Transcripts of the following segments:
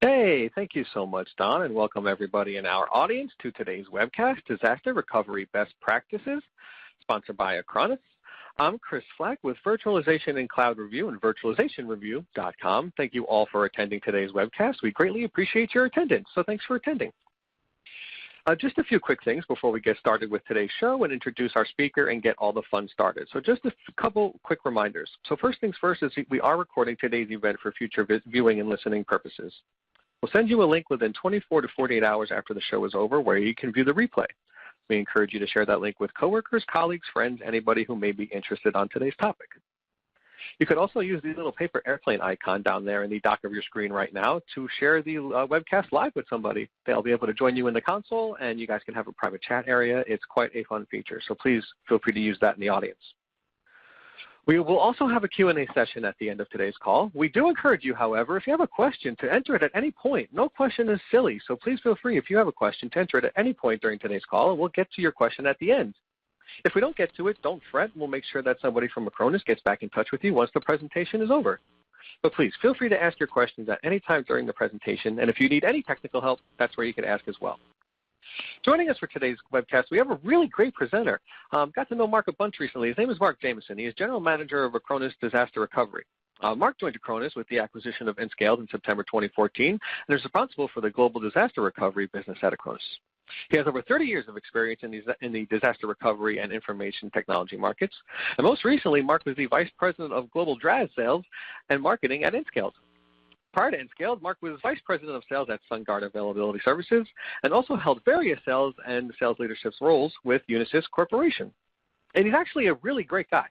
Hey, thank you so much, Don, and welcome everybody in our audience to today's webcast, Disaster Recovery Best Practices, sponsored by Acronis. I'm Chris Flack with Virtualization and Cloud Review and virtualizationreview.com. Thank you all for attending today's webcast. We greatly appreciate your attendance, so thanks for attending. Just a few quick things before we get started with today's show and introduce our speaker and get all the fun started. So just a couple quick reminders. So first things first is we are recording today's event for future viewing and listening purposes. We'll send you a link within 24 to 48 hours after the show is over where you can view the replay. We encourage you to share that link with coworkers, colleagues, friends, anybody who may be interested on today's topic. You could also use the little paper airplane icon down there in the dock of your screen right now to share the webcast live with somebody. They'll be able to join you in the console, and you guys can have a private chat area. It's quite a fun feature, so please feel free to use that in the audience. We will also have a Q&A session at the end of today's call. We do encourage you, however, if you have a question, to enter it at any point. No question is silly, so please feel free, if you have a question, to enter it at any point during today's call, and we'll get to your question at the end. If we don't get to it, don't fret. We'll make sure that somebody from Acronis gets back in touch with you once the presentation is over. But please, feel free to ask your questions at any time during the presentation, and if you need any technical help, that's where you can ask as well. Joining us for today's webcast, we have a really great presenter. Got to know Mark a bunch recently. His name is Mark Jameson. He is General Manager of Acronis Disaster Recovery. Mark joined Acronis with the acquisition of Nscaled in September 2014 and is responsible for the global disaster recovery business at Acronis. He has over 30 years of experience in the disaster recovery and information technology markets. And most recently, Mark was the Vice President of Global DRAS Sales and Marketing at Nscaled. Prior to Nscaled, Mark was Vice President of Sales at SunGard Availability Services and also held various sales and sales leadership roles with Unisys Corporation. And he's actually a really great guy.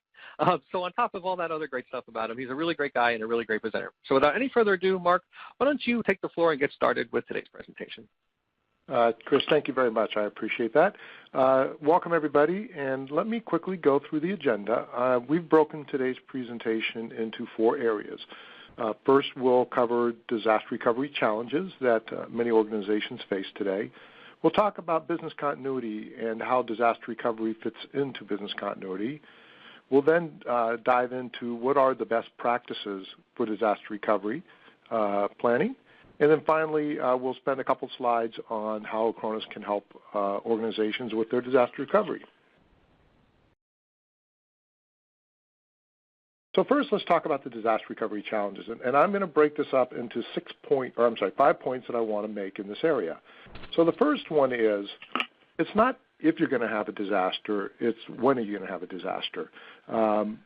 So on top of all that other great stuff about him, he's a really great guy and a really great presenter. So without any further ado, Mark, why don't you take the floor and get started with today's presentation. Chris, thank you very much. I appreciate that. Welcome, everybody, and let me quickly go through the agenda. We've broken today's presentation into 4 areas. First, we'll cover disaster recovery challenges that many organizations face today. We'll talk about business continuity and how disaster recovery fits into business continuity. We'll then dive into what are the best practices for disaster recovery planning. And then finally, we'll spend a couple slides on how Acronis can help organizations with their disaster recovery. So first, let's talk about the disaster recovery challenges. And I'm going to break this up into 5 points that I want to make in this area. So the first one is, it's not if you're going to have a disaster, it's when are you going to have a disaster.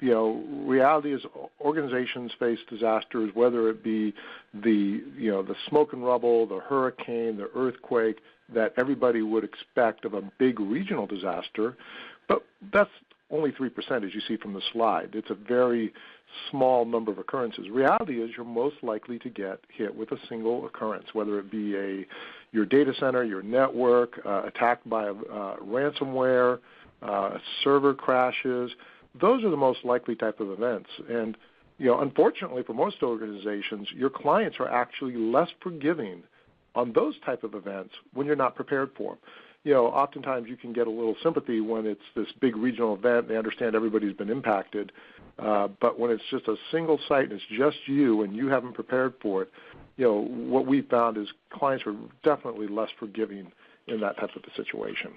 Reality is organizations face disasters, whether it be the smoke and rubble, the hurricane, the earthquake, that everybody would expect of a big regional disaster. But that's only 3%, as you see from the slide. It's a very small number of occurrences. Reality is you're most likely to get hit with a single occurrence, whether it be your data center, your network, attacked by ransomware, server crashes. Those are the most likely type of events. And unfortunately for most organizations, your clients are actually less forgiving on those type of events when you're not prepared for them. Oftentimes you can get a little sympathy when it's this big regional event and they understand everybody's been impacted. But when it's just a single site and it's just you and you haven't prepared for it, what we found is clients are definitely less forgiving in that type of a situation.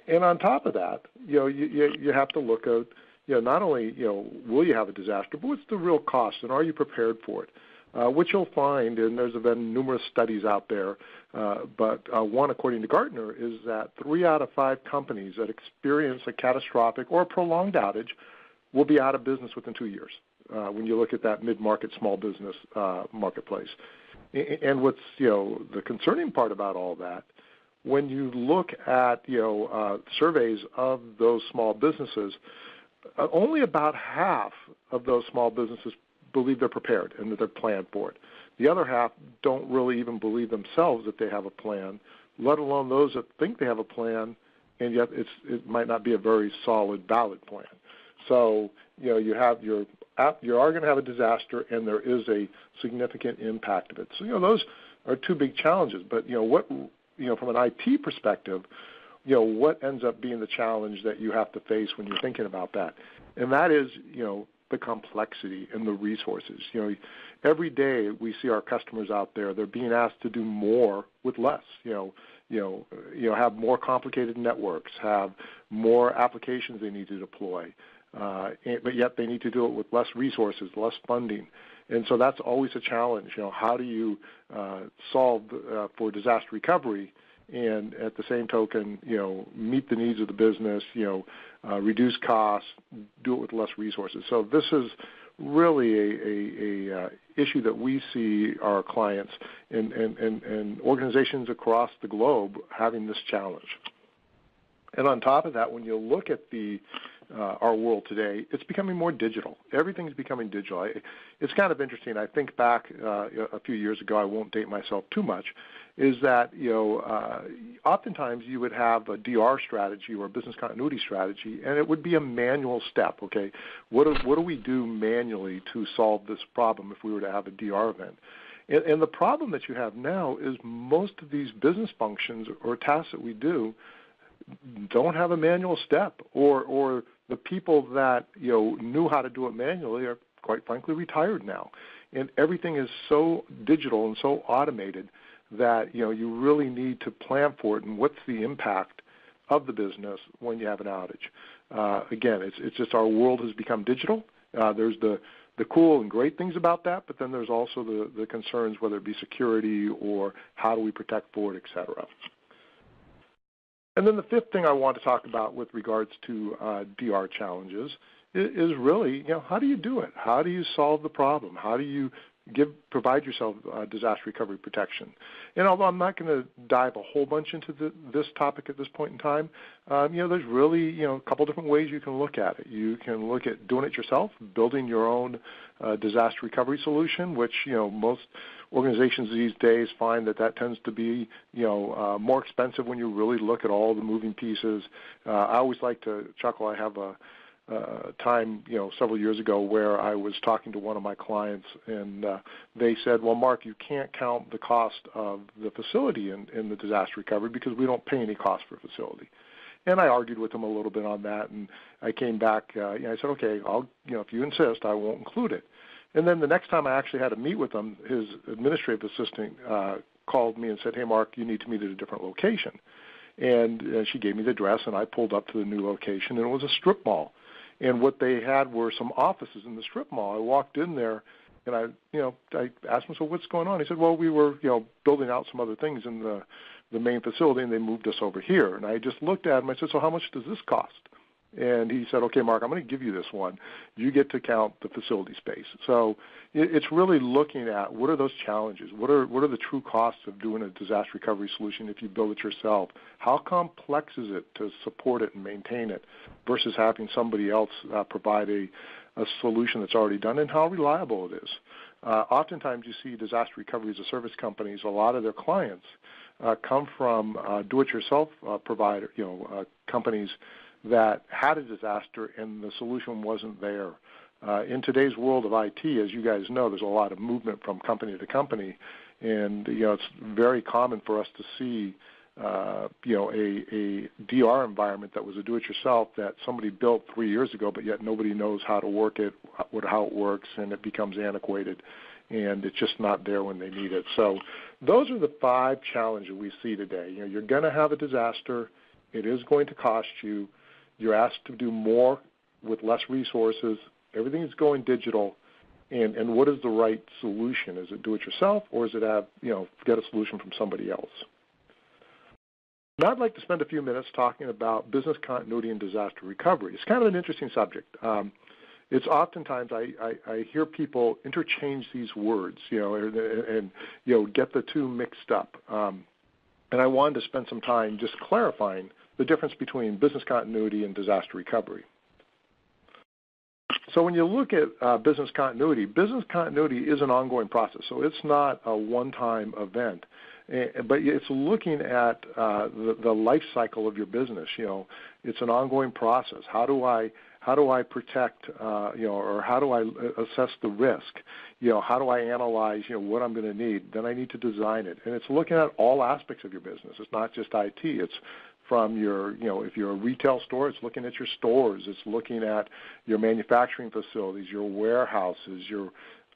And on top of that, you have to look at, not only, will you have a disaster, but what's the real cost and are you prepared for it? Which you'll find, and there's been numerous studies out there, but one according to Gartner is that 3 out of 5 companies that experience a catastrophic or a prolonged outage will be out of business within 2 years when you look at that mid-market small business marketplace. And what's the concerning part about all that, when you look at surveys of those small businesses, only about half of those small businesses believe they're prepared and that they're planned for it. The other half don't really even believe themselves that they have a plan, let alone those that think they have a plan, and yet it might not be a very solid, valid plan. So you are going to have a disaster, and there is a significant impact of it. So those are 2 big challenges. But from an IT perspective, what ends up being the challenge that you have to face when you're thinking about that, and that is the complexity and the resources. Every day we see our customers out there, they're being asked to do more with less. Have more complicated networks, have more applications they need to deploy, but yet they need to do it with less resources, less funding. And so that's always a challenge. How do you solve for disaster recovery and at the same token, meet the needs of the business, reduce costs, do it with less resources. So this is really a issue that we see our clients and organizations across the globe having this challenge. And on top of that, when you look at our world today, it's becoming more digital. Everything's becoming digital. It's kind of interesting. I think back a few years ago, I won't date myself too much, is that oftentimes you would have a DR strategy or a business continuity strategy, and it would be a manual step. Okay, what do we do manually to solve this problem if we were to have a DR event? And the problem that you have now is most of these business functions or tasks that we do don't have a manual step, or the people that knew how to do it manually are quite frankly retired now, and everything is so digital and so automated that you really need to plan for it and what's the impact of the business when you have an outage. Again, it's just our world has become digital. There's the cool and great things about that, but then there's also the concerns, whether it be security or how do we protect for it, et cetera. And then the fifth thing I want to talk about with regards to DR challenges is really, how do you do it? How do you solve the problem? How do you provide yourself disaster recovery protection? And although I'm not going to dive a whole bunch into this topic at this point in time, there's really a couple different ways you can look at it. You can look at doing it yourself, building your own disaster recovery solution, which most organizations these days find that tends to be more expensive when you really look at all the moving pieces. I always like to chuckle. I have a time several years ago where I was talking to one of my clients, and they said, well, Mark, you can't count the cost of the facility in the disaster recovery because we don't pay any cost for facility. And I argued with them a little bit on that, and I came back, I said, okay, if you insist, I won't include it. And then the next time I actually had to meet with him, his administrative assistant called me and said, hey, Mark, you need to meet at a different location. And she gave me the address, and I pulled up to the new location, and it was a strip mall. And what they had were some offices in the strip mall. I walked in there, and I asked him, so what's going on? He said, well, we were, building out some other things in the main facility, and they moved us over here. And I just looked at him. I said, so how much does this cost? And he said, okay, Mark, I'm going to give you this one. You get to count the facility space. So it's really looking at what are those challenges? What are the true costs of doing a disaster recovery solution if you build it yourself? How complex is it to support it and maintain it versus having somebody else provide a solution that's already done, and how reliable it is? Oftentimes you see disaster recovery as a service companies, a lot of their clients come from do-it-yourself provider, companies that had a disaster and the solution wasn't there. In today's world of IT, as you guys know, there's a lot of movement from company to company, and it's very common for us to see a DR environment that was a do-it-yourself that somebody built 3 years ago, but yet nobody knows how to work it, how it works, and it becomes antiquated, and it's just not there when they need it. So those are the 5 challenges we see today. You're going to have a disaster. It is going to cost you. You're asked to do more with less resources. Everything is going digital. And what is the right solution? Is it do it yourself, or is it get a solution from somebody else? Now I'd like to spend a few minutes talking about business continuity and disaster recovery. It's kind of an interesting subject. It's oftentimes I hear people interchange these words, and get the two mixed up. And I wanted to spend some time just clarifying the difference between business continuity and disaster recovery. So when you look at business continuity is an ongoing process. So it's not a one-time event, but it's looking at the life cycle of your business. It's an ongoing process. How do I protect, or how do I assess the risk? How do I analyze, what I'm going to need? Then I need to design it. And it's looking at all aspects of your business. It's not just IT. It's from your, if you're a retail store, it's looking at your stores, it's looking at your manufacturing facilities, your warehouses, your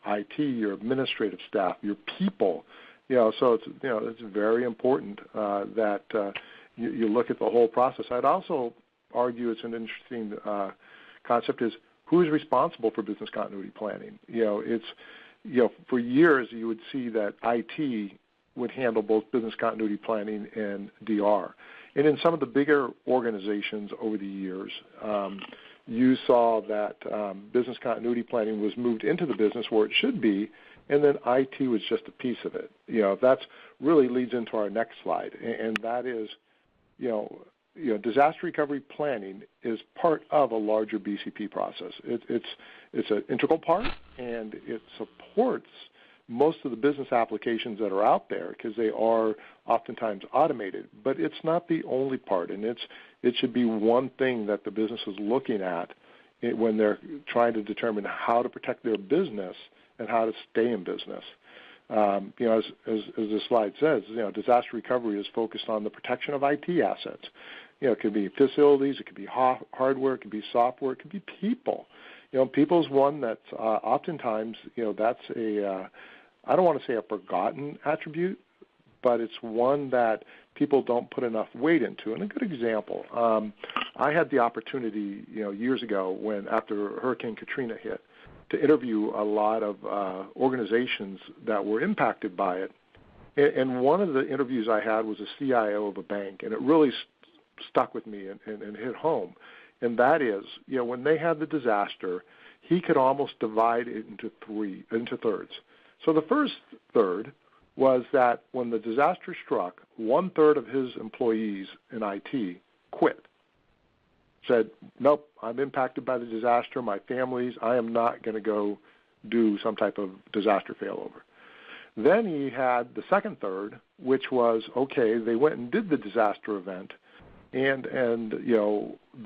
IT, your administrative staff, your people. So it's very important that you look at the whole process. I'd also argue it's an interesting concept is who is responsible for business continuity planning. For years you would see that IT would handle both business continuity planning and DR. And in some of the bigger organizations over the years, you saw that business continuity planning was moved into the business where it should be, and then IT was just a piece of it. That really leads into our next slide, and that is, disaster recovery planning is part of a larger BCP process. It's an integral part, and it supports most of the business applications that are out there because they are oftentimes automated. But it's not the only part, and it should be one thing that the business is looking at when they're trying to determine how to protect their business and how to stay in business. As the slide says, disaster recovery is focused on the protection of IT assets. It could be facilities, it could be hardware, it could be software, it could be people. People's one that's oftentimes, that's I don't want to say a forgotten attribute, but it's one that people don't put enough weight into. And a good example, I had the opportunity, years ago after Hurricane Katrina hit, to interview a lot of organizations that were impacted by it. And one of the interviews I had was a CIO of a bank, and it really stuck with me and hit home. And that is, when they had the disaster, he could almost divide it into thirds. So the first third was that when the disaster struck, 1/3 of his employees in IT quit. Said, nope, I'm impacted by the disaster, my family's, I am not going to go do some type of disaster failover. Then he had the second third, which was, okay, they went and did the disaster event, and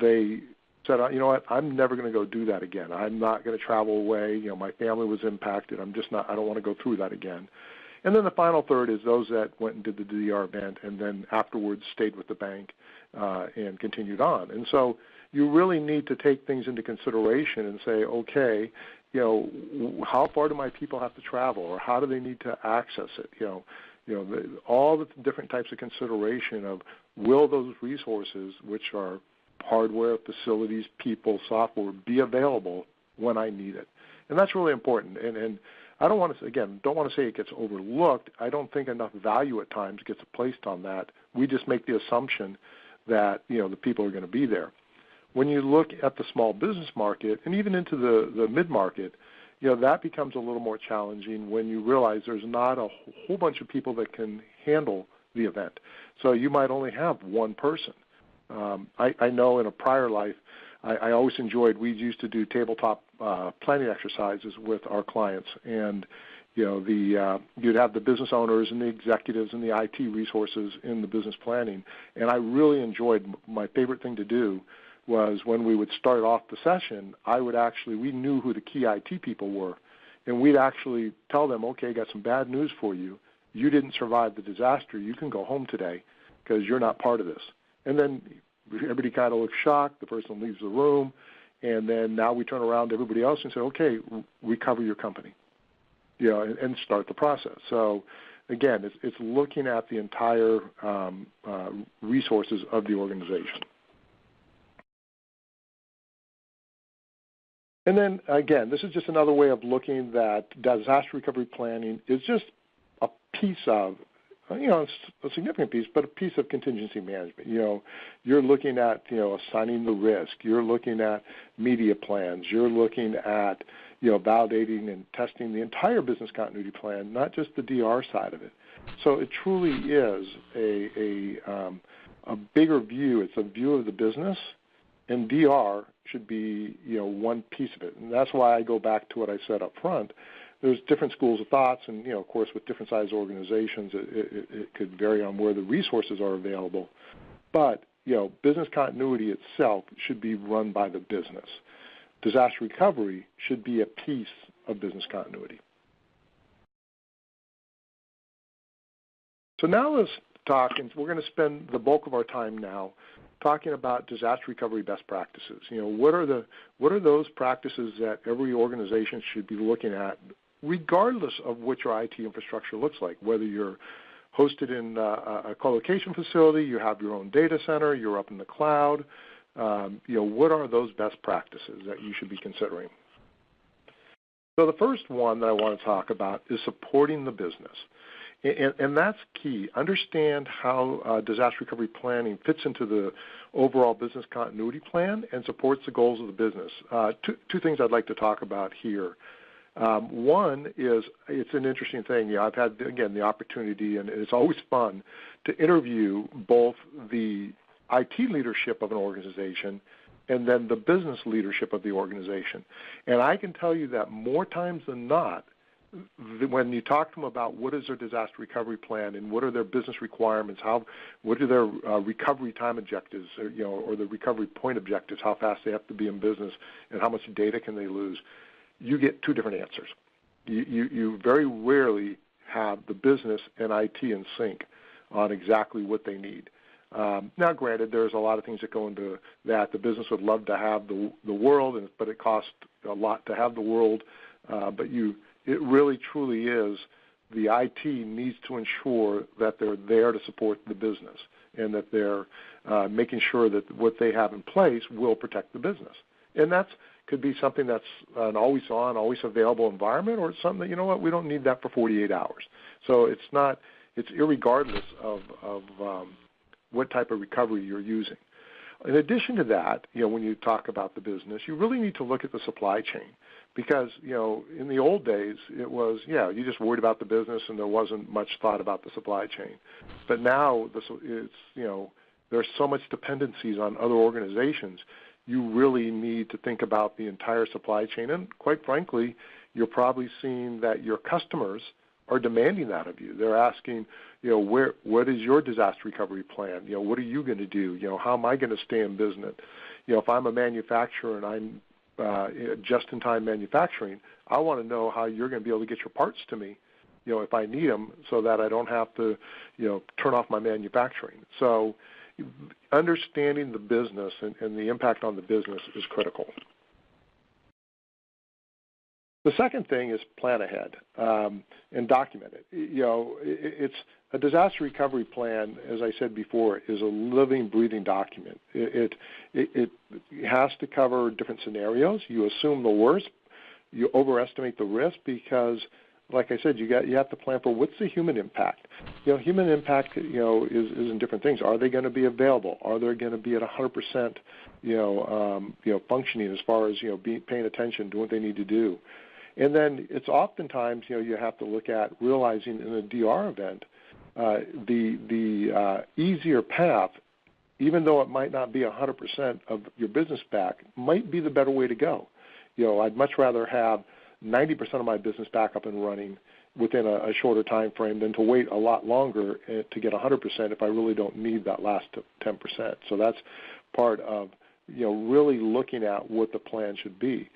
they said, you know what, I'm never going to go do that again. I'm not going to travel away. My family was impacted. I don't want to go through that again. And then the final third is those that went and did the DR event and then afterwards stayed with the bank and continued on. And so you really need to take things into consideration and say, okay, how far do my people have to travel, or how do they need to access it? All the different types of consideration of will those resources, which are hardware, facilities, people, software, be available when I need it. And that's really important. And I don't want to say it gets overlooked. I don't think enough value at times gets placed on that. We just make the assumption that, the people are going to be there. When you look at the small business market and even into the mid-market, that becomes a little more challenging when you realize there's not a whole bunch of people that can handle the event. So you might only have one person. I know in a prior life, I always enjoyed, we used to do tabletop planning exercises with our clients, and you'd have the business owners and the executives and the IT resources in the business planning, and I really enjoyed, my favorite thing to do was when we would start off the session, we knew who the key IT people were, and we'd actually tell them, okay, I got some bad news for you. You didn't survive the disaster. You can go home today because you're not part of this. And then everybody kind of looks shocked. The person leaves the room. And then now we turn around to everybody else and say, okay, recover your company, and start the process. So, again, it's looking at the entire resources of the organization. And then, again, this is just another way of looking that disaster recovery planning is just a piece of, it's a significant piece, but a piece of contingency management. You're looking at, assigning the risk. You're looking at media plans. You're looking at, validating and testing the entire business continuity plan, not just the DR side of it. So it truly is a bigger view. It's a view of the business, and DR should be, one piece of it. And that's why I go back to what I said up front. There's different schools of thoughts, and of course, with different size organizations, it could vary on where the resources are available. But business continuity itself should be run by the business. Disaster recovery should be a piece of business continuity. So now let's talk, and we're going to spend the bulk of our time now talking about disaster recovery best practices. What are those practices that every organization should be looking at, regardless of what your IT infrastructure looks like, whether you're hosted in a co-location facility, you have your own data center, you're up in the cloud. What are those best practices that you should be considering? So the first one that I want to talk about is supporting the business. And that's key. Understand how disaster recovery planning fits into the overall business continuity plan and supports the goals of the business. Two things I'd like to talk about here. One is, it's an interesting thing. I've had, again, the opportunity, and it's always fun, to interview both the IT leadership of an organization and then the business leadership of the organization. And I can tell you that more times than not, when you talk to them about what is their disaster recovery plan and what are their business requirements, what are their recovery time objectives, or the recovery point objectives, how fast they have to be in business and how much data can they lose, you get two different answers. You very rarely have the business and IT in sync on exactly what they need. Now, granted, there's a lot of things that go into that. The business would love to have the world, but it costs a lot to have the world. But it really, truly is, the IT needs to ensure that they're there to support the business and that they're making sure that what they have in place will protect the business. And that could be something that's an always-on, always available environment, or it's something that, we don't need that for 48 hours. So it's irregardless of what type of recovery you're using. In addition to that, when you talk about the business, you really need to look at the supply chain. Because, in the old days, it was, you just worried about the business and there wasn't much thought about the supply chain. But now, there's so much dependencies on other organizations, you really need to think about the entire supply chain. And quite frankly, you're probably seeing that your customers are demanding that of you. They're asking, what is your disaster recovery plan? What are you going to do? How am I going to stay in business? If I'm a manufacturer and I'm just-in-time manufacturing, I want to know how you're going to be able to get your parts to me, if I need them, so that I don't have to, turn off my manufacturing. So understanding the business and the impact on the business is critical. The second thing is plan ahead and document it. It's a disaster recovery plan, as I said before, is a living, breathing document. It has to cover different scenarios. You assume the worst. You overestimate the risk because, like I said, you have to plan for what's the human impact. Human impact, is in different things. Are they going to be available? Are they going to be at 100%, functioning as far as paying attention to what they need to do? And then it's oftentimes, you have to look at realizing in a DR event, the easier path, even though it might not be 100% of your business back, might be the better way to go. I'd much rather have 90% of my business back up and running within a shorter time frame than to wait a lot longer to get 100% if I really don't need that last 10%. So that's part of, really looking at what the plan should be.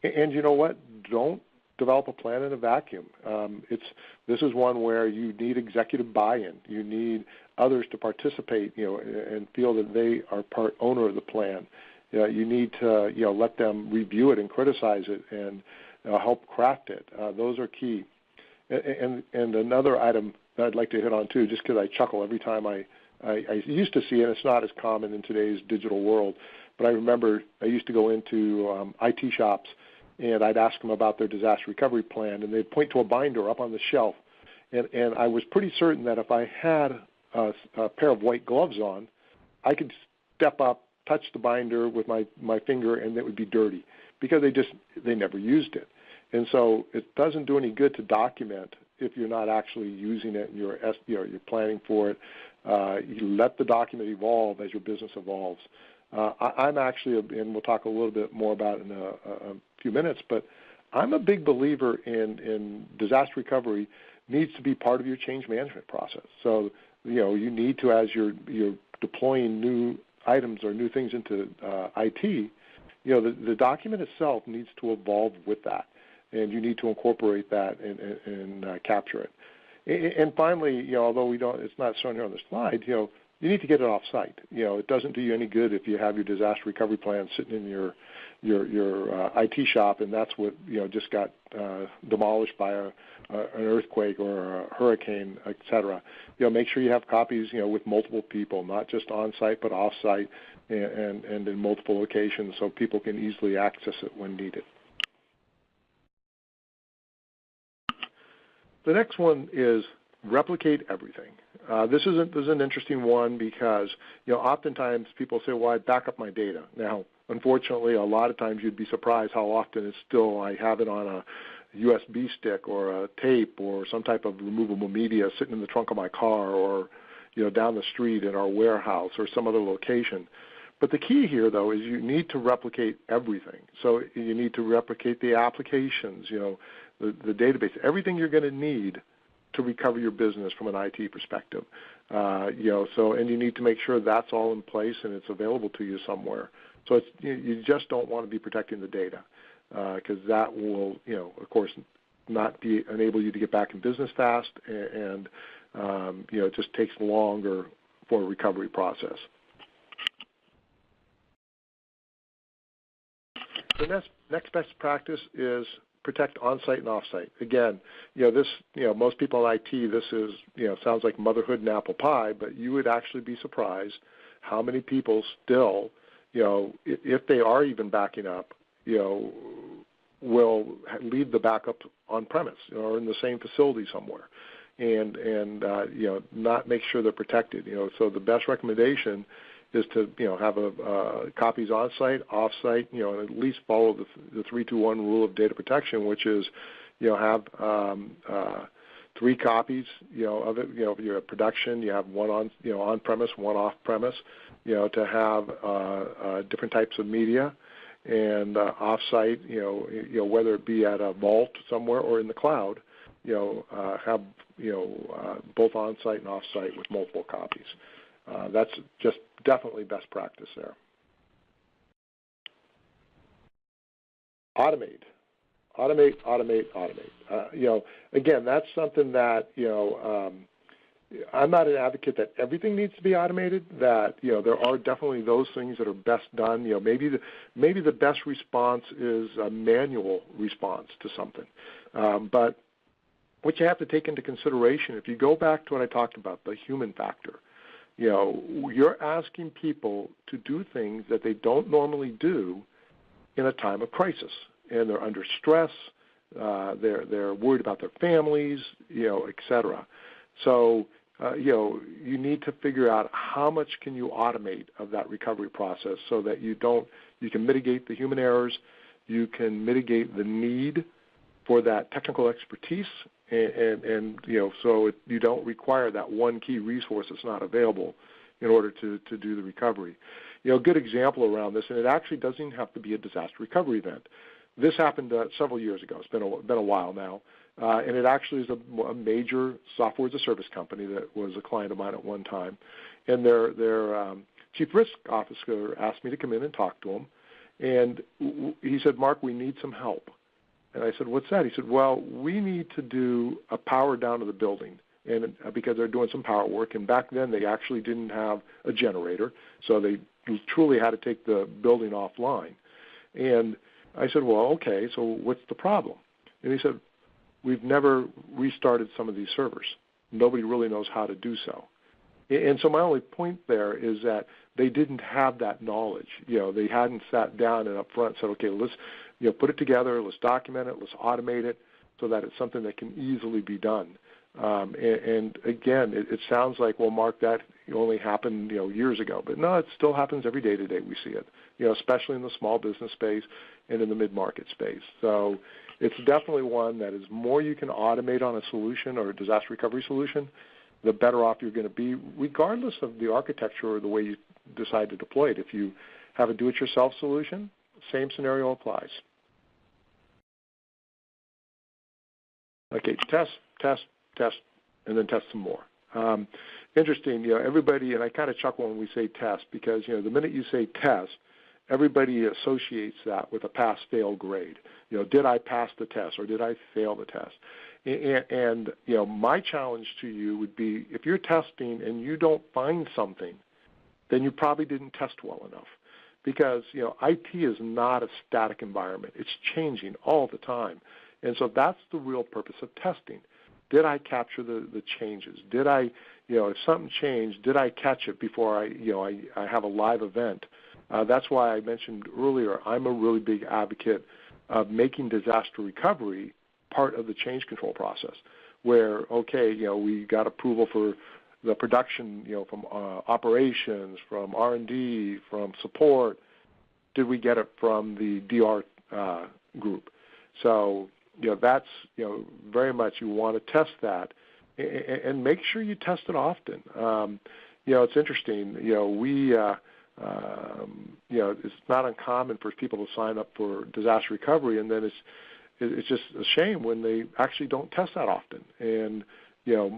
And you know what? Don't develop a plan in a vacuum. This is one where you need executive buy-in. You need others to participate, and feel that they are part owner of the plan. You need to, let them review it and criticize it and help craft it. Those are key. And another item that I'd like to hit on too, just because I chuckle every time I used to see it. It's not as common in today's digital world, but I remember I used to go into IT shops, and I'd ask them about their disaster recovery plan, and they'd point to a binder up on the shelf. And I was pretty certain that if I had a pair of white gloves on, I could step up, touch the binder with my finger, and it would be dirty because they never used it. And so it doesn't do any good to document if you're not actually using it and you're planning for it. You let the document evolve as your business evolves. I'm actually, and we'll talk a little bit more about it in a few minutes, but I'm a big believer in disaster recovery needs to be part of your change management process. So, you need to, as you're deploying new items or new things into IT, the document itself needs to evolve with that, and you need to incorporate that and capture it. And finally, although it's not shown here on the slide, you need to get it off site. It doesn't do you any good if you have your disaster recovery plan sitting in your IT shop, and that's what just got demolished by an earthquake or a hurricane, et cetera. Make sure you have copies with multiple people, not just on site but off site, and in multiple locations, so people can easily access it when needed. The next one is replicate everything. This is an interesting one because oftentimes people say, well, I back up my data. Now, unfortunately, a lot of times you'd be surprised how often it's still I have it on a USB stick or a tape or some type of removable media sitting in the trunk of my car or down the street in our warehouse or some other location. But the key here, though, is you need to replicate everything. So you need to replicate the applications, the database, everything you're going to need to recover your business from an IT perspective. And you need to make sure that's all in place and it's available to you somewhere. So you just don't want to be protecting the data because that will, of course, not enable you to get back in business fast, and it just takes longer for a recovery process. The next best practice is protect on-site and off-site. Again, most people in IT, this is, sounds like motherhood and apple pie, but you would actually be surprised how many people still, if they are even backing up, will leave the backup on premise or in the same facility somewhere, and not make sure they're protected. So the best recommendation is to have copies on site, off site, and at least follow the 3-2-1 rule of data protection, which is have 3 copies of it. If you're at production, you have one on premise, one off premise. To have different types of media, and off site, whether it be at a vault somewhere or in the cloud, have both on site and off site with multiple copies. That's just definitely best practice there. Automate. Again, that's something that, I'm not an advocate that everything needs to be automated, that, there are definitely those things that are best done. Maybe the best response is a manual response to something. But what you have to take into consideration, if you go back to what I talked about, the human factor, you're asking people to do things that they don't normally do in a time of crisis, and they're under stress, they're worried about their families, et cetera. So, you need to figure out how much can you automate of that recovery process so that you can mitigate the human errors, you can mitigate the need for that technical expertise, and so you don't require that one key resource that's not available in order to do the recovery. A good example around this, and it actually doesn't have to be a disaster recovery event. This happened several years ago. It's been a while now, and it actually is a major software as a service company that was a client of mine at one time, and their chief risk officer asked me to come in and talk to him, and he said, "Mark, we need some help." And I said, "What's that?" He said, "Well, we need to do a power down to the building, and because they're doing some power work, and back then they actually didn't have a generator, so they truly had to take the building offline." And I said, "Well, okay, so what's the problem?" And he said, "We've never restarted some of these servers. Nobody really knows how to do so." And so my only point there is that they didn't have that knowledge. They hadn't sat down and up front said, "Okay, let's put it together, let's document it, let's automate it so that it's something that can easily be done." And again, it sounds like, well, Mark, that only happened years ago, but no, it still happens every day today. We see it, especially in the small business space and in the mid-market space. So it's definitely one that is more you can automate on a solution or a disaster recovery solution, the better off you're going to be, regardless of the architecture or the way you decide to deploy it. If you have a do-it-yourself solution, same scenario applies. Okay, test, and then test some more. Interesting, everybody, and I kind of chuckle when we say test because, the minute you say test, everybody associates that with a pass-fail grade. Did I pass the test or did I fail the test? And my challenge to you would be, if you're testing and you don't find something, then you probably didn't test well enough. Because IT is not a static environment. It's changing all the time. And so that's the real purpose of testing. Did I capture the changes? Did I, if something changed, did I catch it before I have a live event? That's why I mentioned earlier, I'm a really big advocate of making disaster recovery part of the change control process, where, okay, we got approval for the production, from operations, from R&D, from support. Did we get it from the DR group? So, that's, very much you want to test that and make sure you test it often. It's interesting, it's not uncommon for people to sign up for disaster recovery, and then it's just a shame when they actually don't test that often. And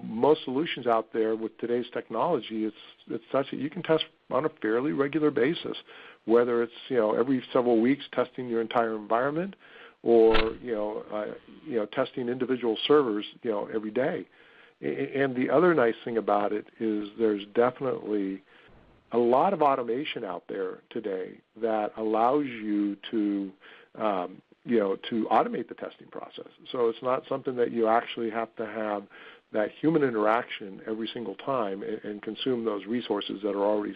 most solutions out there with today's technology, it's such that you can test on a fairly regular basis, whether it's every several weeks testing your entire environment, or testing individual servers every day. And the other nice thing about it is there's definitely a lot of automation out there today that allows you to to automate the testing process. So it's not something that you actually have to have that human interaction every single time and consume those resources that are already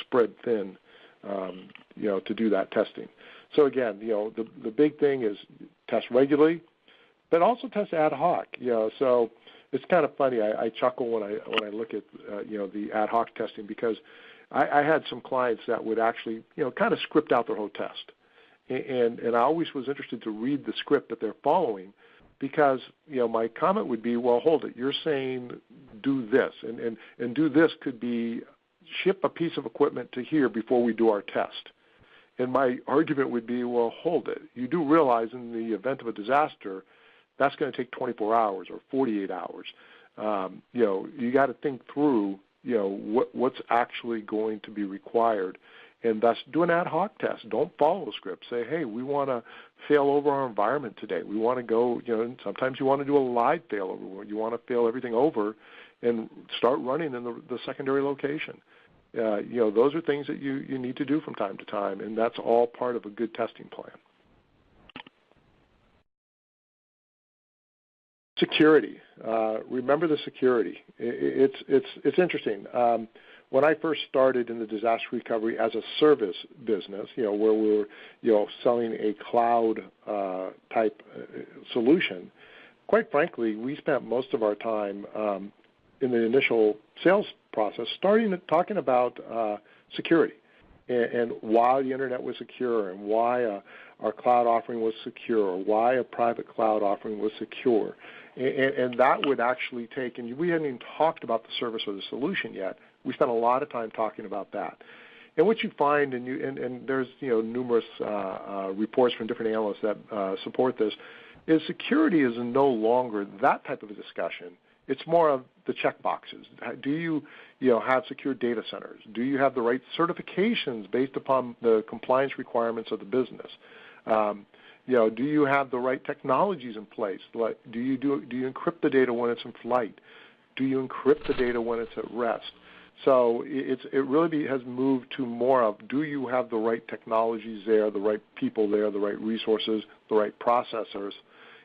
spread thin, to do that testing. So again, the big thing is test regularly, but also test ad hoc. So it's kind of funny. I chuckle when I look at the ad hoc testing, because I had some clients that would actually kind of script out their whole test, and I always was interested to read the script that they're following, because my comment would be, well, hold it, you're saying do this, and do this could be ship a piece of equipment to here before we do our test. And my argument would be, well, hold it, you do realize in the event of a disaster, that's going to take 24 hours or 48 hours. You got to think through what's actually going to be required, and thus do an ad hoc test. Don't follow a script. Say, hey, we want to fail over our environment today. We want to go, sometimes you want to do a live failover where you want to fail everything over and start running in the secondary location. Those are things that you need to do from time to time, and that's all part of a good testing plan. Security. Remember the security. It's interesting. When I first started in the disaster recovery as a service business, where we were selling a cloud type solution, quite frankly, we spent most of our time in the initial sales process talking about security and why the internet was secure, and why our cloud offering was secure, or why a private cloud offering was secure. And that would actually take, and we hadn't even talked about the service or the solution yet. We spent a lot of time talking about that. And what you find, and there's numerous reports from different analysts that support this, is security is no longer that type of a discussion. It's more of the check boxes. Do you have secure data centers? Do you have the right certifications based upon the compliance requirements of the business? Do you have the right technologies in place? Like, do you encrypt the data when it's in flight? Do you encrypt the data when it's at rest? So it really has moved to more of, do you have the right technologies there, the right people there, the right resources, the right processors,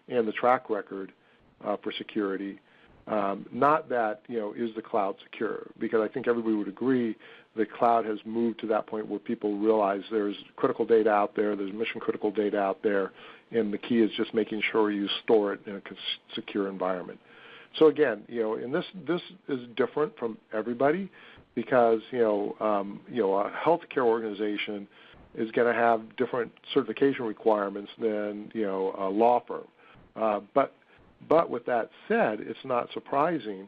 and the track record for security? Not that, is the cloud secure? Because I think everybody would agree the cloud has moved to that point where people realize there's critical data out there, there's mission-critical data out there, and the key is just making sure you store it in a secure environment. So again, and this is different from everybody, because a healthcare organization is going to have different certification requirements than a law firm. But with that said, it's not surprising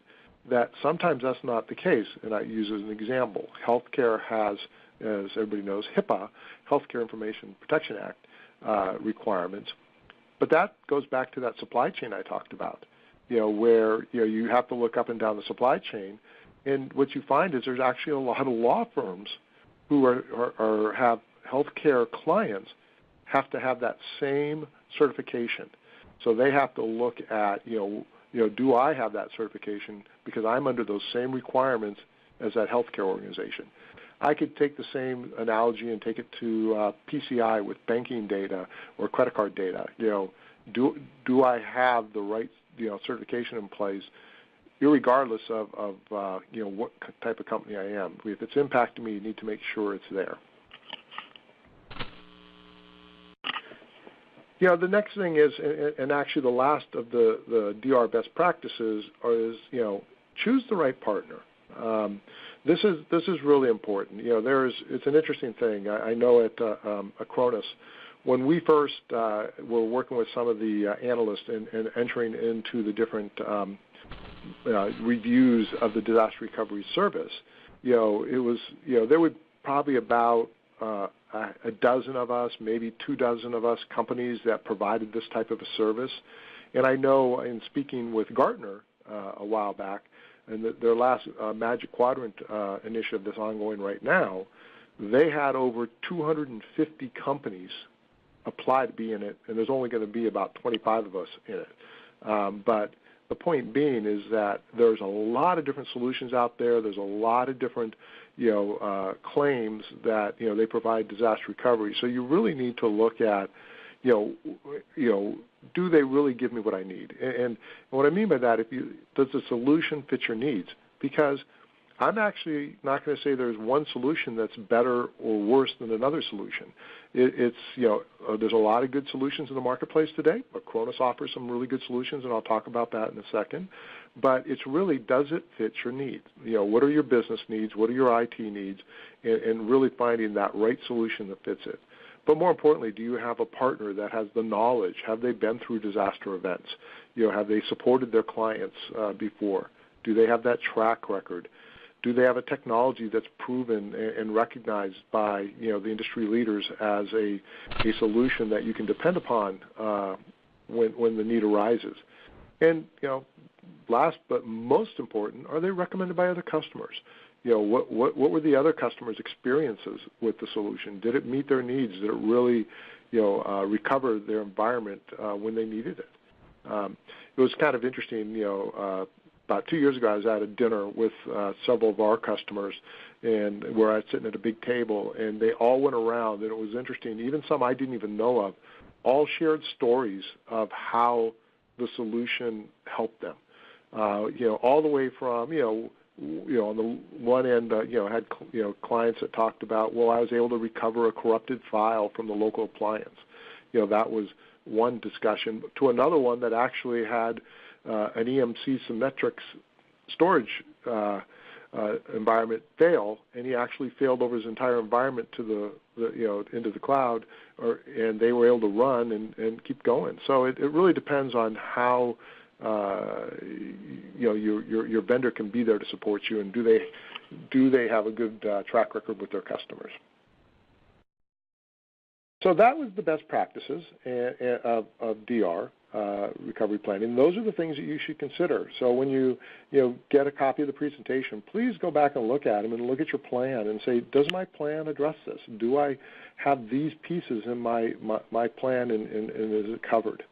that sometimes that's not the case. And I use as an example, healthcare has, as everybody knows, HIPAA, Healthcare Information Protection Act requirements. But that goes back to that supply chain I talked about, where you have to look up and down the supply chain. And what you find is there's actually a lot of law firms who have healthcare clients have to have that same certification. So they have to look at, do I have that certification because I'm under those same requirements as that healthcare organization? I could take the same analogy and take it to PCI with banking data or credit card data. Do I have the right certification in place, irregardless of what type of company I am? If it's impacting me, you need to make sure it's there. The next thing is, and actually the last of the DR best practices is choose the right partner. This is really important. It's an interesting thing. I know at Acronis, when we first were working with some of the analysts and entering into the different reviews of the disaster recovery service, it was there were probably about a dozen of us, maybe 24 of us companies that provided this type of a service. And I know in speaking with Gartner a while back, and their last Magic Quadrant initiative that's ongoing right now, they had over 250 companies apply to be in it, and there's only going to be about 25 of us in it. But the point being is that there's a lot of different solutions out there. There's a lot of different claims that they provide disaster recovery. So you really need to look at do they really give me what I need? And what I mean by that, does the solution fit your needs? Because I'm actually not going to say there's one solution that's better or worse than another solution. There's a lot of good solutions in the marketplace today. Acronis offers some really good solutions, and I'll talk about that in a second. But it's really, does it fit your needs? What are your business needs? What are your IT needs? And really finding that right solution that fits it. But more importantly, do you have a partner that has the knowledge? Have they been through disaster events? Have they supported their clients before? Do they have that track record? Do they have a technology that's proven and recognized by the industry leaders as a solution that you can depend upon when the need arises? And last but most important, are they recommended by other customers? What were the other customers' experiences with the solution? Did it meet their needs? Did it really recover their environment when they needed it? It was kind of interesting. About 2 years ago, I was at a dinner with several of our customers, and where I was sitting at a big table, and they all went around, and it was interesting. Even some I didn't even know of, all shared stories of how the solution helped them. All the way from on the one end, had clients that talked about, well, I was able to recover a corrupted file from the local appliance. That was one discussion. To another one that actually had an EMC Symmetrics storage environment fail, and he actually failed over his entire environment to into the cloud, and they were able to run and keep going. So it really depends on how your vendor can be there to support you, and do they have a good track record with their customers. So that was the best practices of DR recovery planning. Those are the things that you should consider. So when you get a copy of the presentation, please go back and look at them and look at your plan and say, does my plan address this? Do I have these pieces in my plan, and is it covered?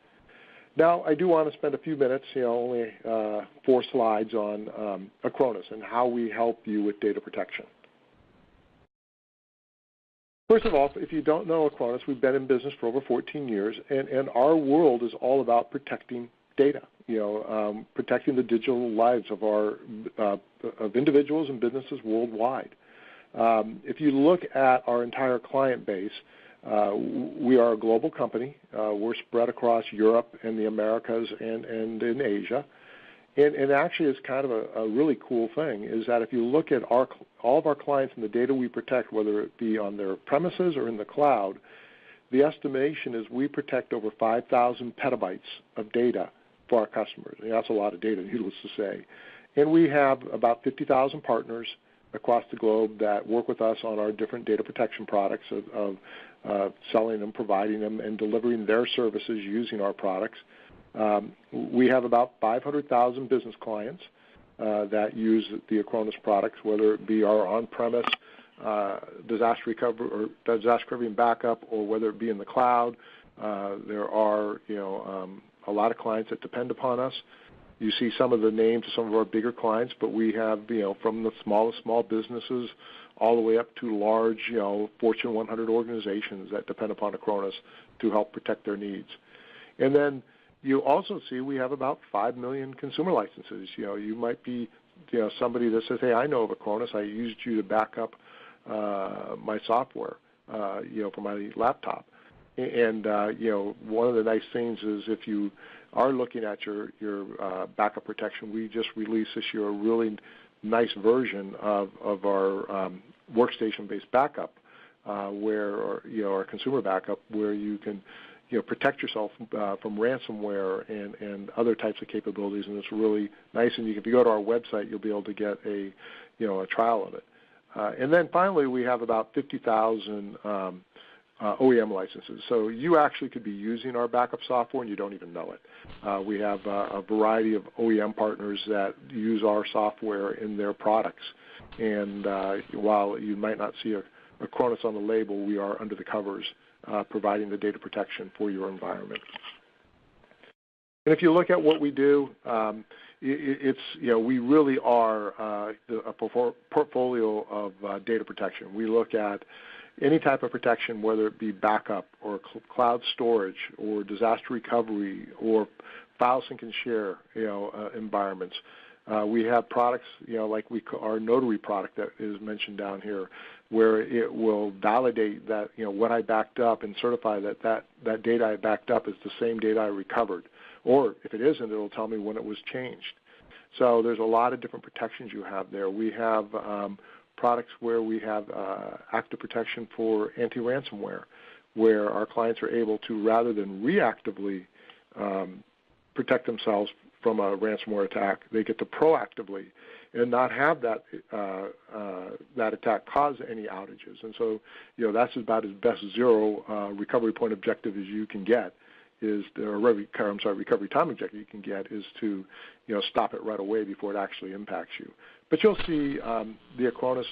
Now, I do want to spend a few minutes, only 4 slides on Acronis and how we help you with data protection. First of all, if you don't know Acronis, we've been in business for over 14 years, and our world is all about protecting data, protecting the digital lives of of individuals and businesses worldwide. If you look at our entire client base, we are a global company. We're spread across Europe and the Americas and in Asia. And actually, it's kind of a really cool thing is that if you look at all of our clients and the data we protect, whether it be on their premises or in the cloud, the estimation is we protect over 5,000 petabytes of data for our customers. And that's a lot of data, needless to say. And we have about 50,000 partners across the globe that work with us on our different data protection products of selling them, providing them, and delivering their services using our products. We have about 500,000 business clients that use the Acronis products, whether it be our on-premise disaster recovery and backup, or whether it be in the cloud. There are a lot of clients that depend upon us. You see some of the names of some of our bigger clients, but we have, from the smallest small businesses all the way up to large, Fortune 100 organizations that depend upon Acronis to help protect their needs. And then you also see we have about 5 million consumer licenses. You might be, somebody that says, hey, I know of Acronis. I used you to back up my software, for my laptop. And, one of the nice things is if you are looking at your backup protection, we just released this year a really nice version of our workstation-based backup, where our consumer backup, where you can protect yourself from ransomware and other types of capabilities, and it's really nice. And if you go to our website, you'll be able to get a trial of it. And then finally, we have about 50,000 OEM licenses. So you actually could be using our backup software and you don't even know it. We have a variety of OEM partners that use our software in their products. And while you might not see a Acronis on the label, we are under the covers providing the data protection for your environment. And if you look at what we do, we really are a portfolio of data protection. We look at any type of protection, whether it be backup or cloud storage or disaster recovery or file sync and share environments. We have products like our Notary product that is mentioned down here, where it will validate that what I backed up and certify that data I backed up is the same data I recovered. Or if it isn't, it will tell me when it was changed. So there's a lot of different protections you have there. We have products where we have active protection for anti-ransomware, where our clients are able to, rather than reactively protect themselves from a ransomware attack, they get to proactively and not have that attack cause any outages. And so, that's about as best zero recovery point objective as you can get. Recovery time objective you can get is to, stop it right away before it actually impacts you. But you'll see the Acronis,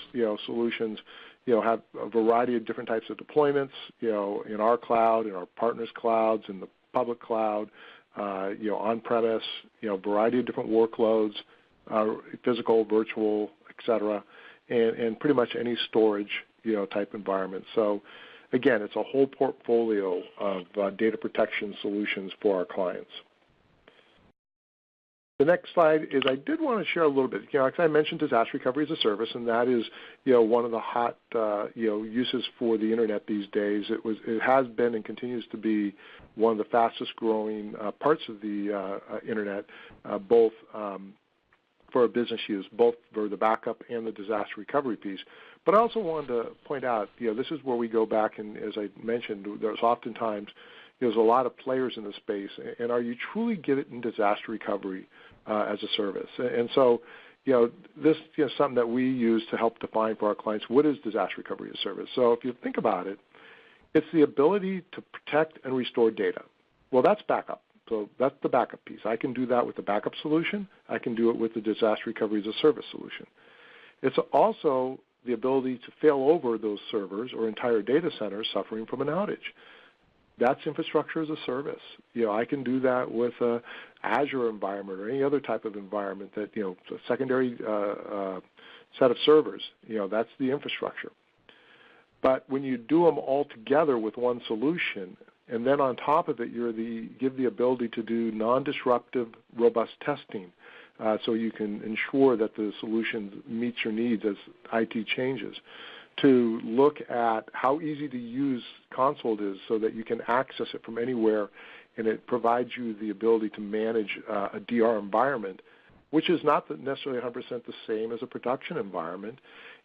solutions, have a variety of different types of deployments, in our cloud, in our partners' clouds, in the public cloud, on-premise, variety of different workloads, physical, virtual, et cetera, and pretty much any storage, type environment. So, again, it's a whole portfolio of data protection solutions for our clients. The next slide is I did want to share a little bit. Like I mentioned, disaster recovery as a service, and that is, one of the hot, uses for the internet these days. It has been and continues to be one of the fastest growing parts of the internet, both for business use, both for the backup and the disaster recovery piece. But I also wanted to point out, this is where we go back, and as I mentioned, there's oftentimes there's a lot of players in the space, and are you truly getting disaster recovery as a service? And so, this is something that we use to help define for our clients what is disaster recovery as a service. So if you think about it, it's the ability to protect and restore data. Well, that's backup. So that's the backup piece. I can do that with the backup solution. I can do it with the disaster recovery as a service solution. It's also the ability to fail over those servers or entire data centers suffering from an outage. That's infrastructure as a service. I can do that with a Azure environment or any other type of environment that, a secondary set of servers, that's the infrastructure. But when you do them all together with one solution, and then on top of it, give the ability to do non-disruptive, robust testing, so you can ensure that the solution meets your needs as IT changes. To look at how easy to use console is so that you can access it from anywhere, and it provides you the ability to manage a DR environment, which is not necessarily 100% the same as a production environment.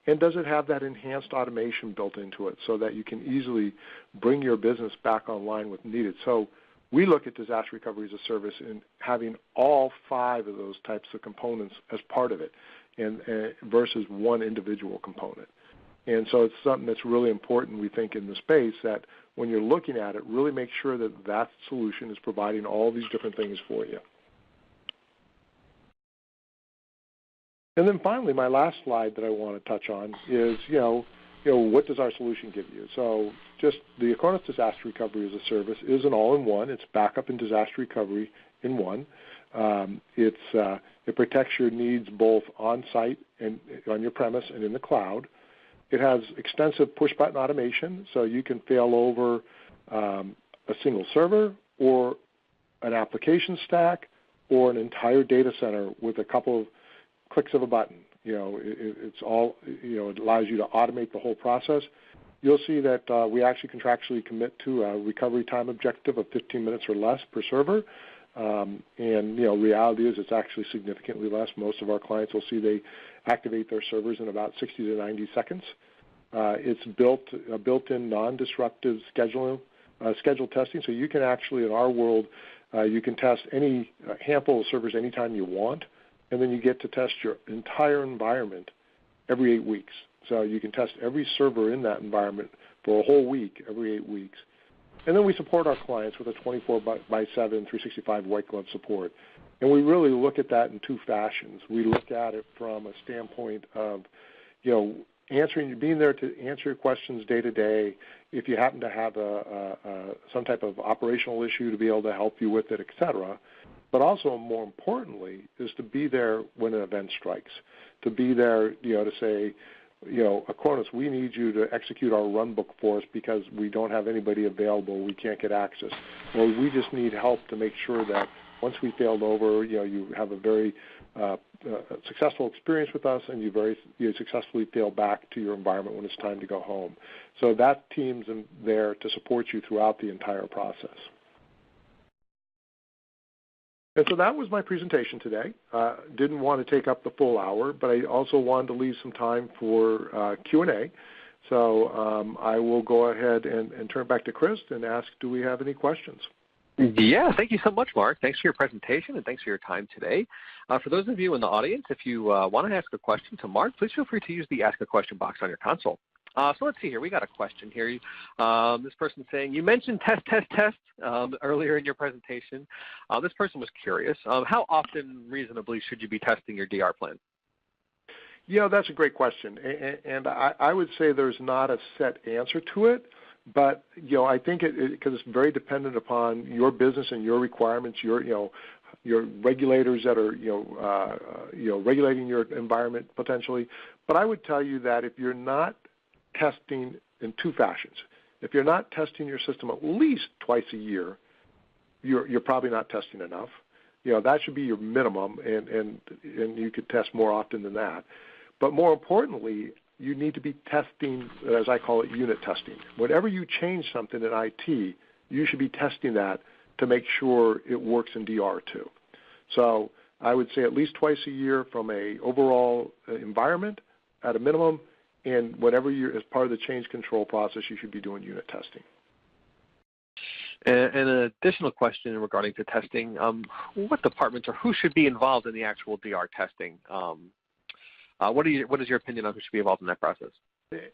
And does it have that enhanced automation built into it so that you can easily bring your business back online when needed? So we look at disaster recovery as a service and having all 5 of those types of components as part of it, and versus one individual component. And so it's something that's really important, we think, in the space, that when you're looking at it, really make sure that that solution is providing all these different things for you. And then finally, my last slide that I want to touch on is, what does our solution give you? So just the Acronis Disaster Recovery as a Service is an all-in-one. It's backup and disaster recovery in one. It protects your needs both on-site and on your premise and in the cloud. It has extensive push-button automation, so you can fail over a single server or an application stack or an entire data center with a couple of clicks of a button. It's all, it allows you to automate the whole process. You'll see that we actually contractually commit to a recovery time objective of 15 minutes or less per server. Reality is it's actually significantly less. Most of our clients will see they activate their servers in about 60 to 90 seconds. It's built-in non-disruptive scheduled testing, so you can actually, in our world, you can test any handful of servers anytime you want, and then you get to test your entire environment every 8 weeks. So you can test every server in that environment for a whole week, every 8 weeks. And then we support our clients with a 24/7, 365 white glove support. And we really look at that in two fashions. We look at it from a standpoint of, being there to answer your questions day to day. If you happen to have some type of operational issue, to be able to help you with it, et cetera. But also, more importantly, is to be there when an event strikes. To be there, to say, Acronis, we need you to execute our runbook for us because we don't have anybody available, we can't get access. Or we just need help to make sure that once we failed over, you have a very successful experience with us and you successfully fail back to your environment when it's time to go home. So that team's in there to support you throughout the entire process. And so that was my presentation today. Didn't want to take up the full hour, but I also wanted to leave some time for Q&A. So I will go ahead and turn back to Chris and ask, do we have any questions? Yeah, thank you so much, Mark. Thanks for your presentation and thanks for your time today. For those of you in the audience, if you want to ask a question to Mark, please feel free to use the Ask a Question box on your console. So let's see here. We got a question here. This person's saying, you mentioned test earlier in your presentation. This person was curious. How often reasonably should you be testing your DR plan? That's a great question. And I would say there's not a set answer to it. But, I think because it's very dependent upon your business and your requirements, your regulators that are, regulating your environment potentially. But I would tell you that if you're not testing in two fashions. If you're not testing your system at least twice a year, you're probably not testing enough. That should be your minimum, and you could test more often than that. But more importantly, you need to be testing, as I call it, unit testing. Whenever you change something in IT, you should be testing that to make sure it works in DR too. So I would say at least twice a year from a overall environment at a minimum, and whenever you're, as part of the change control process, you should be doing unit testing. And an additional question regarding to testing, what departments or who should be involved in the actual DR testing? What is your opinion on who should be involved in that process?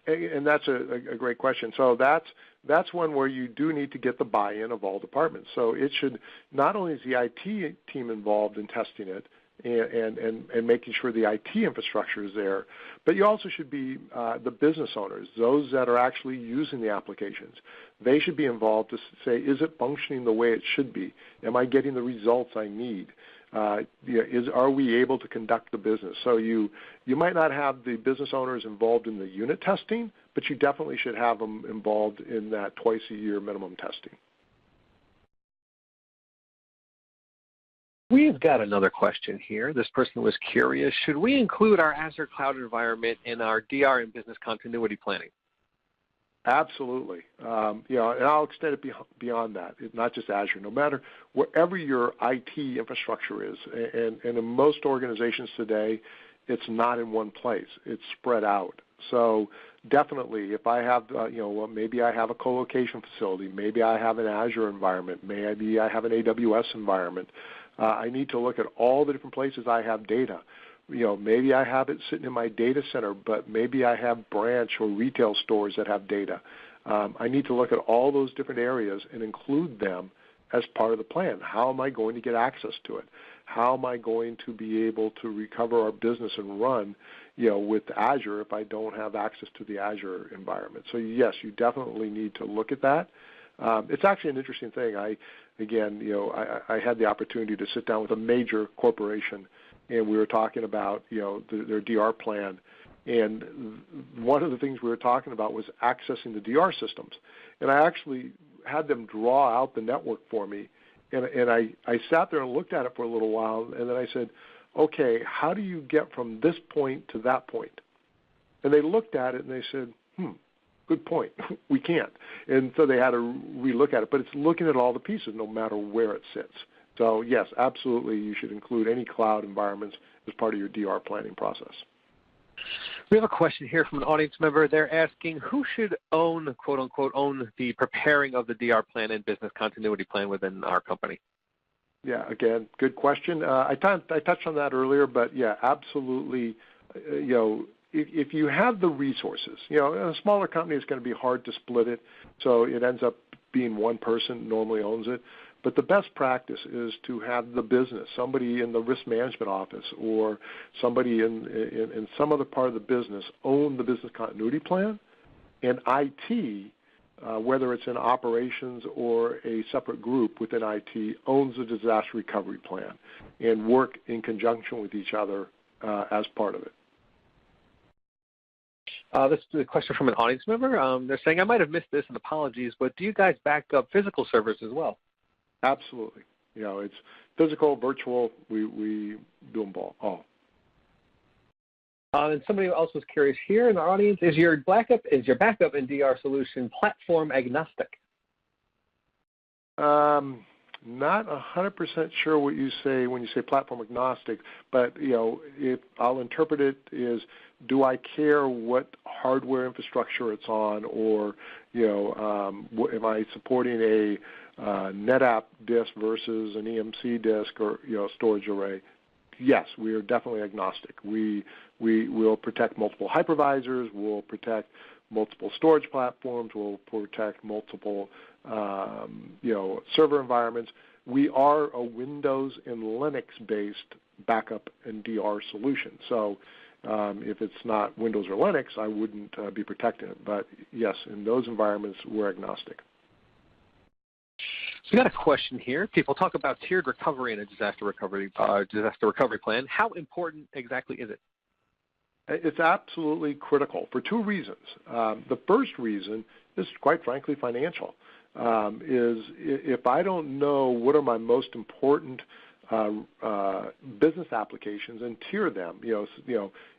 And that's a great question. So that's one where you do need to get the buy-in of all departments. So it should, not only is the IT team involved in testing it and making sure the IT infrastructure is there, but you also should be the business owners, those that are actually using the applications. They should be involved to say, is it functioning the way it should be? Am I getting the results I need? Are we able to conduct the business? So you might not have the business owners involved in the unit testing, but you definitely should have them involved in that twice-a-year minimum testing. We've got another question here. This person was curious, should we include our Azure cloud environment in our DR and business continuity planning? Absolutely. And I'll extend it beyond that, not just Azure. No matter wherever your IT infrastructure is, and in most organizations today, it's not in one place. It's spread out. So definitely, if I have, maybe I have a co-location facility, maybe I have an Azure environment, maybe I have an AWS environment, I need to look at all the different places I have data. Maybe I have it sitting in my data center, but maybe I have branch or retail stores that have data. I need to look at all those different areas and include them as part of the plan. How am I going to get access to it? How am I going to be able to recover our business and run, with Azure if I don't have access to the Azure environment? So yes, you definitely need to look at that. It's actually an interesting thing. I had the opportunity to sit down with a major corporation, and we were talking about, their DR plan. And one of the things we were talking about was accessing the DR systems. And I actually had them draw out the network for me. And I sat there and looked at it for a little while, and then I said, okay, how do you get from this point to that point? And they looked at it and they said, good point. We can't. And so they had to relook at it. But it's looking at all the pieces no matter where it sits. So, yes, absolutely, you should include any cloud environments as part of your DR planning process. We have a question here from an audience member. They're asking, who should own, quote unquote, own the preparing of the DR plan and business continuity plan within our company? Yeah, again, good question. I touched on that earlier, but yeah, absolutely. If you have the resources, in a smaller company, it's going to be hard to split it, so it ends up being one person normally owns it. But the best practice is to have the business, somebody in the risk management office or somebody in some other part of the business own the business continuity plan, and IT, whether it's in operations or a separate group within IT, owns the disaster recovery plan and work in conjunction with each other as part of it. This is a question from an audience member. They're saying, I might have missed this, and apologies, but do you guys back up physical servers as well? Absolutely. It's physical, virtual. We do them all. And somebody else was curious here in our audience: is your backup in DR solution platform agnostic? Not 100% sure what you say when you say platform agnostic, but if I'll interpret it is, do I care what hardware infrastructure it's on, or am I supporting a NetApp disk versus an EMC disk or storage array? Yes, we are definitely agnostic. We will protect multiple hypervisors. We'll protect multiple storage platforms. We'll protect multiple server environments. We are a Windows and Linux-based backup and DR solution. So if it's not Windows or Linux, I wouldn't be protecting it. But yes, in those environments, we're agnostic. So we got a question here. People talk about tiered recovery in a disaster recovery plan. How important exactly is it? It's absolutely critical for two reasons. The first reason is, quite frankly, financial. Is if I don't know what are my most important business applications and tier them,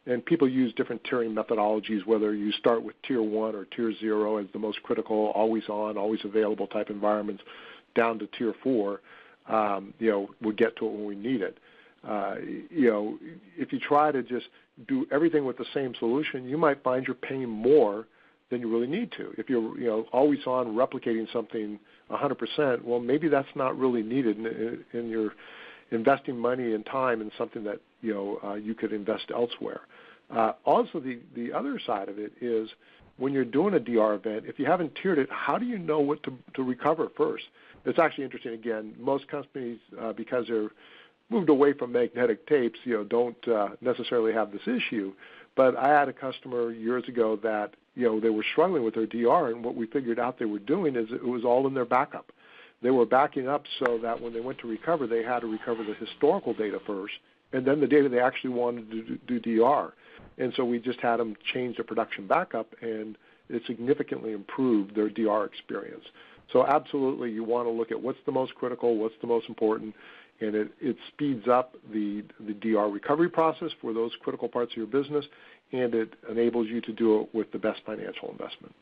and people use different tiering methodologies, whether you start with tier 1 or tier 0 as the most critical, always on, always available type environments, down to tier 4, we'll get to it when we need it. If you try to just do everything with the same solution, you might find you're paying more than you really need to. If you're always on replicating something 100%, well, maybe that's not really needed, and you're investing money and time in something that you could invest elsewhere. Also, the other side of it is when you're doing a DR event, if you haven't tiered it, how do you know what to recover first? It's actually interesting. Again, most companies, because they're moved away from magnetic tapes, don't necessarily have this issue. But I had a customer years ago that they were struggling with their DR, and what we figured out they were doing is it was all in their backup. They were backing up so that when they went to recover, they had to recover the historical data first, and then the data they actually wanted to do DR. And so we just had them change their production backup, and it significantly improved their DR experience. So absolutely, you want to look at what's the most critical, what's the most important, and it speeds up the DR recovery process for those critical parts of your business, and it enables you to do it with the best financial investment.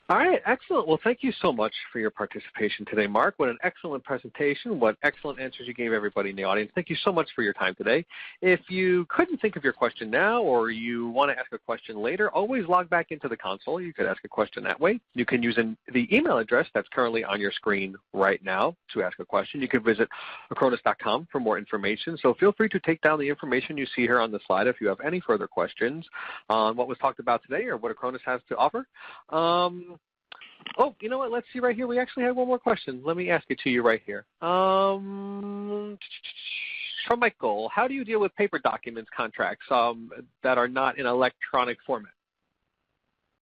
All right, excellent. Well, thank you so much for your participation today, Mark. What an excellent presentation. What excellent answers you gave everybody in the audience. Thank you so much for your time today. If you couldn't think of your question now, or you want to ask a question later, always log back into the console. You could ask a question that way. You can use the email address that's currently on your screen right now to ask a question. You can visit acronis.com for more information. So feel free to take down the information you see here on the slide if you have any further questions on what was talked about today or what Acronis has to offer. Oh, you know what? Let's see right here. We actually have one more question. Let me ask it to you right here. From Michael, how do you deal with paper documents contracts that are not in electronic format?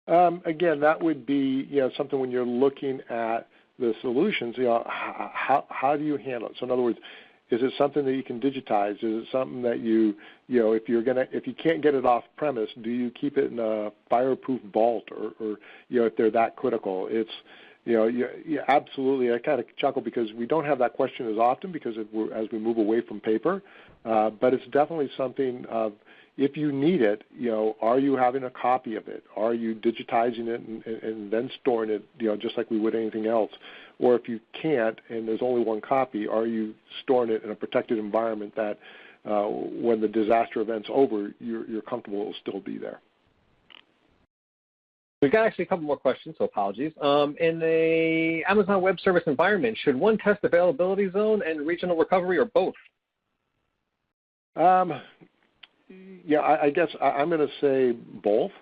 Again, that would be something when you're looking at the solutions. How do you handle it? So in other words, is it something that you can digitize? Is it something that if you can't get it off premise, do you keep it in a fireproof vault, or if they're that critical? It's absolutely. I kind of chuckle because we don't have that question as often because as we move away from paper, but it's definitely something of, if you need it, are you having a copy of it? Are you digitizing it and then storing it, just like we would anything else? Or if you can't and there's only one copy, are you storing it in a protected environment that when the disaster event's over, you're comfortable it will still be there? We've got actually a couple more questions, so apologies. In the Amazon Web Service environment, should one test availability zone and regional recovery, or both? I guess I'm going to say both.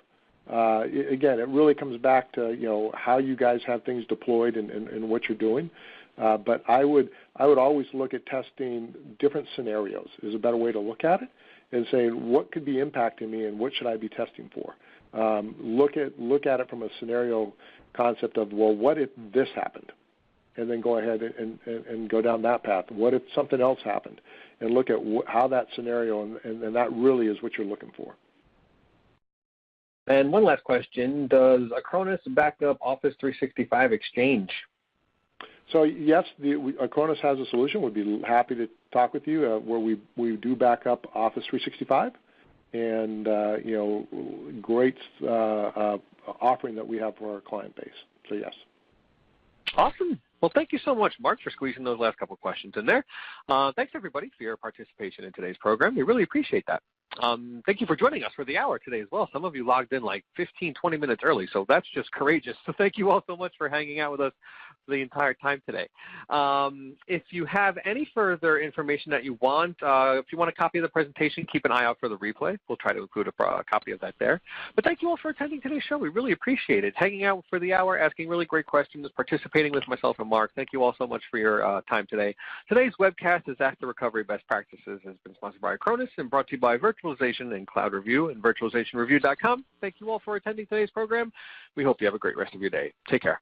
Again, it really comes back to how you guys have things deployed and what you're doing. But I would always look at testing different scenarios is a better way to look at it, and saying what could be impacting me and what should I be testing for. Look at it from a scenario concept of, well, what if this happened? And then go ahead and go down that path. What if something else happened? And look at how that scenario, and that really is what you're looking for. And one last question, does Acronis back up Office 365 Exchange? So yes, Acronis has a solution. We'd be happy to talk with you where we do back up Office 365, and great offering that we have for our client base. So yes. Awesome. Well, thank you so much, Mark, for squeezing those last couple of questions in there. Thanks, everybody, for your participation in today's program. We really appreciate that. Thank you for joining us for the hour today as well. Some of you logged in like 15, 20 minutes early, so that's just courageous. So thank you all so much for hanging out with us for the entire time today. If you have any further information that you want, if you want a copy of the presentation, keep an eye out for the replay. We'll try to include a copy of that there. But thank you all for attending today's show. We really appreciate it. Hanging out for the hour, asking really great questions, participating with myself and Mark. Thank you all so much for your time today. Today's webcast, Disaster Recovery Best Practices, has been sponsored by Acronis and brought to you by Virtualization and Cloud Review and virtualizationreview.com. Thank you all for attending today's program. We hope you have a great rest of your day. Take care.